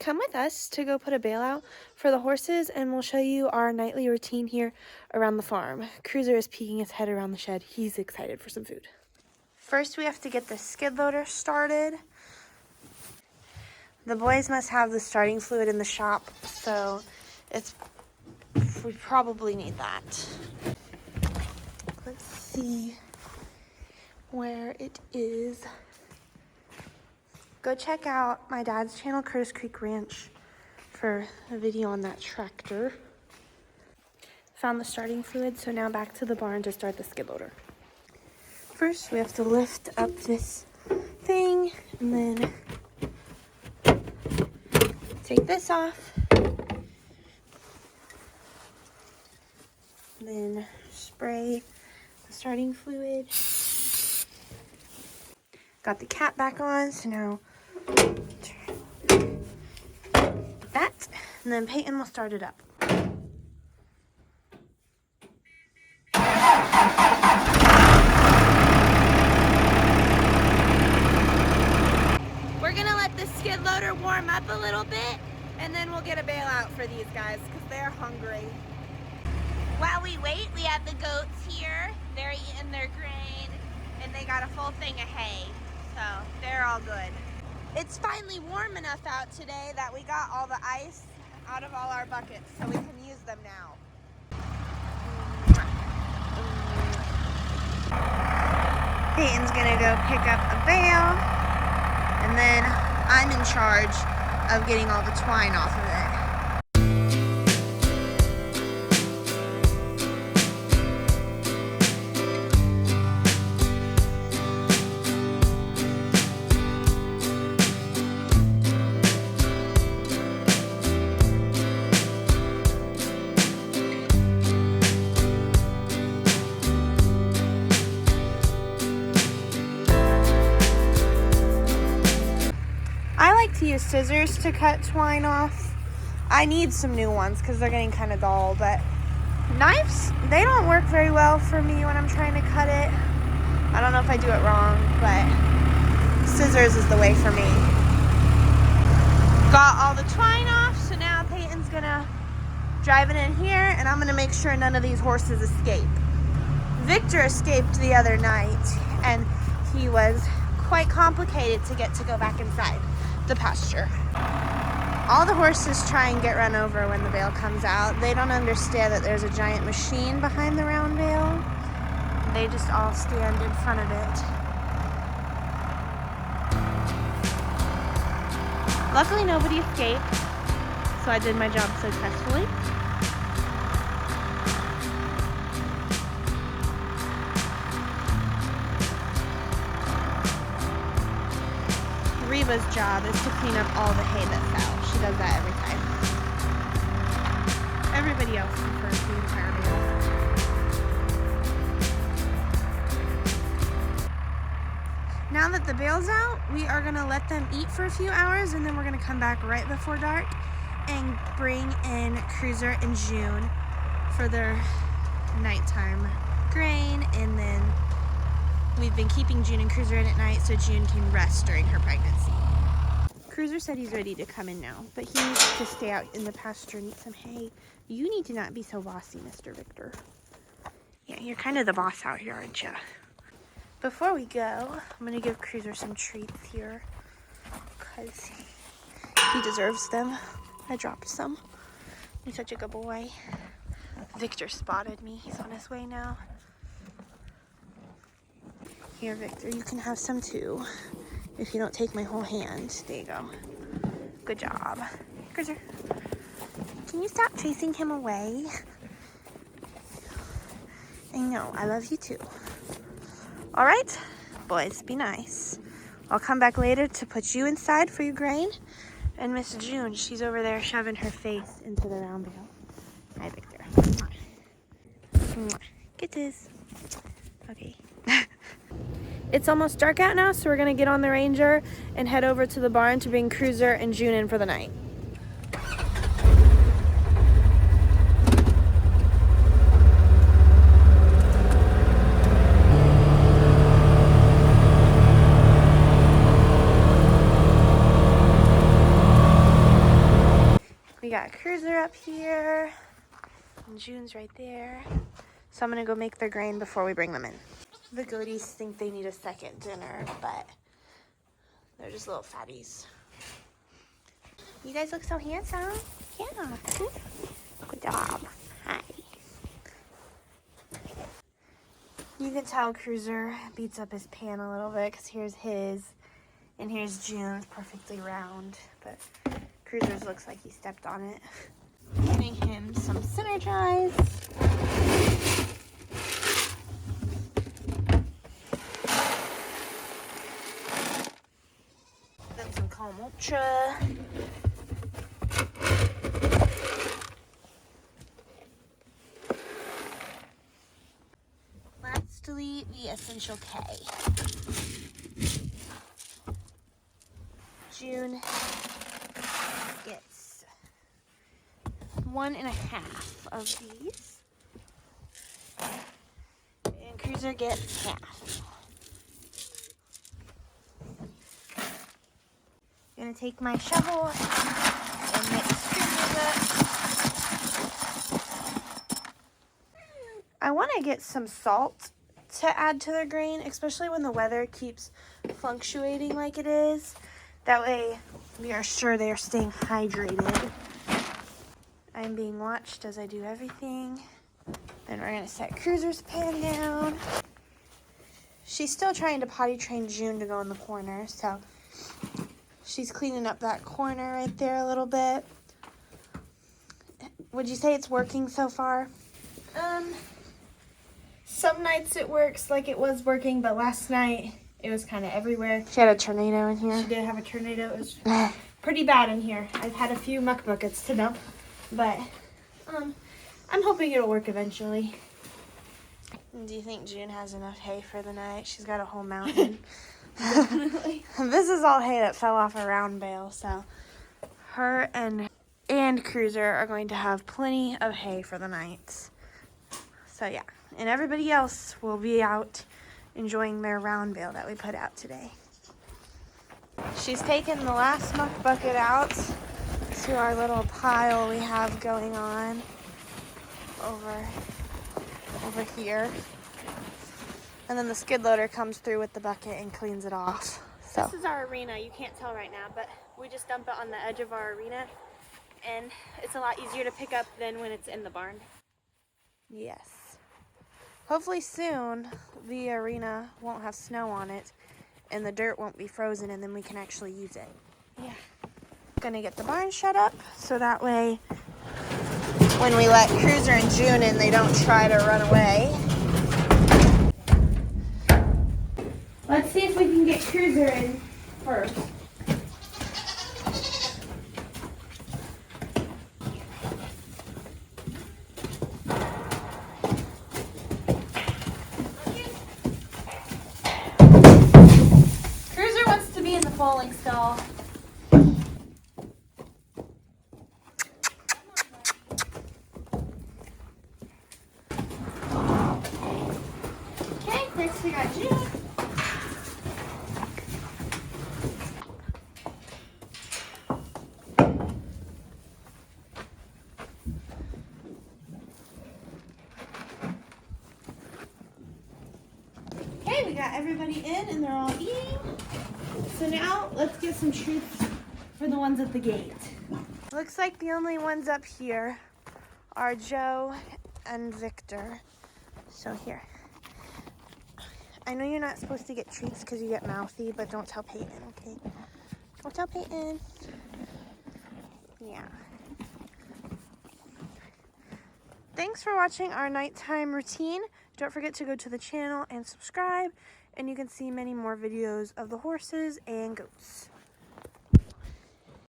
come with us to go put a bale out for the horses, and we'll show you our nightly routine here around the farm. Cruiser is peeking his head around the shed. He's excited for some food. First, we have to get the skid loader started. The boys must have the starting fluid in the shop, so we probably need that. Let's see where it is. Go check out my dad's channel, Curtis Creek Ranch, for a video on that tractor. Found the starting fluid, so now back to the barn to start the skid loader. First, we have to lift up this thing and then take this off. Then spray the starting fluid. Got the cap back on, so now that, and then Peyton will start it up. We're gonna let the skid loader warm up a little bit, and then we'll get a bailout for these guys because they're hungry. While we wait, we have the goats here. They're eating their grain, and they got a full thing of hay, so they're all good. It's finally warm enough out today that we got all the ice out of all our buckets, so we can use them now. Peyton's gonna go pick up a bale, and then I'm in charge of getting all the twine off of it. To use scissors to cut twine off. I need some new ones because they're getting kind of dull, but knives, they don't work very well for me when I'm trying to cut it. I don't know if I do it wrong, but scissors is the way for me. Got all the twine off, so now Peyton's gonna drive it in here, and I'm gonna make sure none of these horses escape. Victor escaped the other night, and he was quite complicated to get to go back inside the pasture. All the horses try and get run over when the bale comes out. They don't understand that there's a giant machine behind the round bale. They just all stand in front of it. Luckily nobody escaped, so I did my job successfully. Reba's job is to clean up all the hay that fell. She does that every time. Everybody else prefers the entire bale. Now that the bale's out, we are gonna let them eat for a few hours, and then we're gonna come back right before dark and bring in Cruiser and June for their nighttime grain, and then we've been keeping June and Cruiser in at night so June can rest during her pregnancy. Cruiser said he's ready to come in now, but he needs to stay out in the pasture and eat some hay. You need to not be so bossy, Mr. Victor. Yeah, you're kind of the boss out here, aren't you? Before we go, I'm going to give Cruiser some treats here because he deserves them. I dropped some. He's such a good boy. Victor spotted me. He's on his way now. Here, Victor, you can have some too. If you don't take my whole hand. There you go. Good job. Cruiser, can you stop chasing him away? I know, I love you too. All right, boys, be nice. I'll come back later to put you inside for your grain. And Miss June, she's over there shoving her face into the round bale. Hi, Victor. Mwah. Kisses. Okay. It's almost dark out now, so we're gonna get on the Ranger and head over to the barn to bring Cruiser and June in for the night. got Cruiser up here, and June's right there. So I'm gonna go make their grain before we bring them in. The goaties think they need a second dinner, but they're just little fatties. You guys look so handsome. Yeah. Good job. Hi. You can tell Cruiser beats up his pan a little bit because here's his and here's June's perfectly round, but Cruiser's looks like he stepped on it. Giving him some Synergize. Then some Calm Ultra. Lastly, the Essential K. June gets 1.5 of these, and Cruiser gets half. I'm gonna take my shovel and mix Cruiser's up. I want to get some salt to add to their grain, especially when the weather keeps fluctuating like it is. That way we are sure they are staying hydrated. I'm being watched as I do everything. Then we're gonna set Cruiser's pan down. She's still trying to potty train June to go in the corner, so she's cleaning up that corner right there a little bit. Would you say it's working so far? Some nights it works like it was working, but last night it was kind of everywhere. She had a tornado in here. She did have a tornado. It was pretty bad in here. I've had a few muck buckets to dump, but I'm hoping it'll work eventually. Do you think June has enough hay for the night? She's got a whole mountain. Definitely. This is all hay that fell off a round bale, so her and Cruiser are going to have plenty of hay for the night. So yeah, and everybody else will be out enjoying their round bale that we put out today. She's taken the last muck bucket out to our little pile we have going on over here. And then the skid loader comes through with the bucket and cleans it off. So this is our arena. You can't tell right now, but we just dump it on the edge of our arena, and it's a lot easier to pick up than when it's in the barn. Yes. Hopefully soon the arena won't have snow on it and the dirt won't be frozen, and then we can actually use it. Yeah. Gonna get the barn shut up so that way when we let Cruiser and June in, they don't try to run away. Let's see if we can get Cruiser in first. Cruiser wants to be in the foaling stall. Okay, next we got June. Okay, we got everybody in and they're all eating. So now let's get some treats for the ones at the gate. Looks like the only ones up here are Joe and Victor. So here. I know you're not supposed to get treats because you get mouthy, but don't tell Peyton, okay? Don't tell Peyton. Yeah. Thanks for watching our nighttime routine. Don't forget to go to the channel and subscribe, and you can see many more videos of the horses and goats.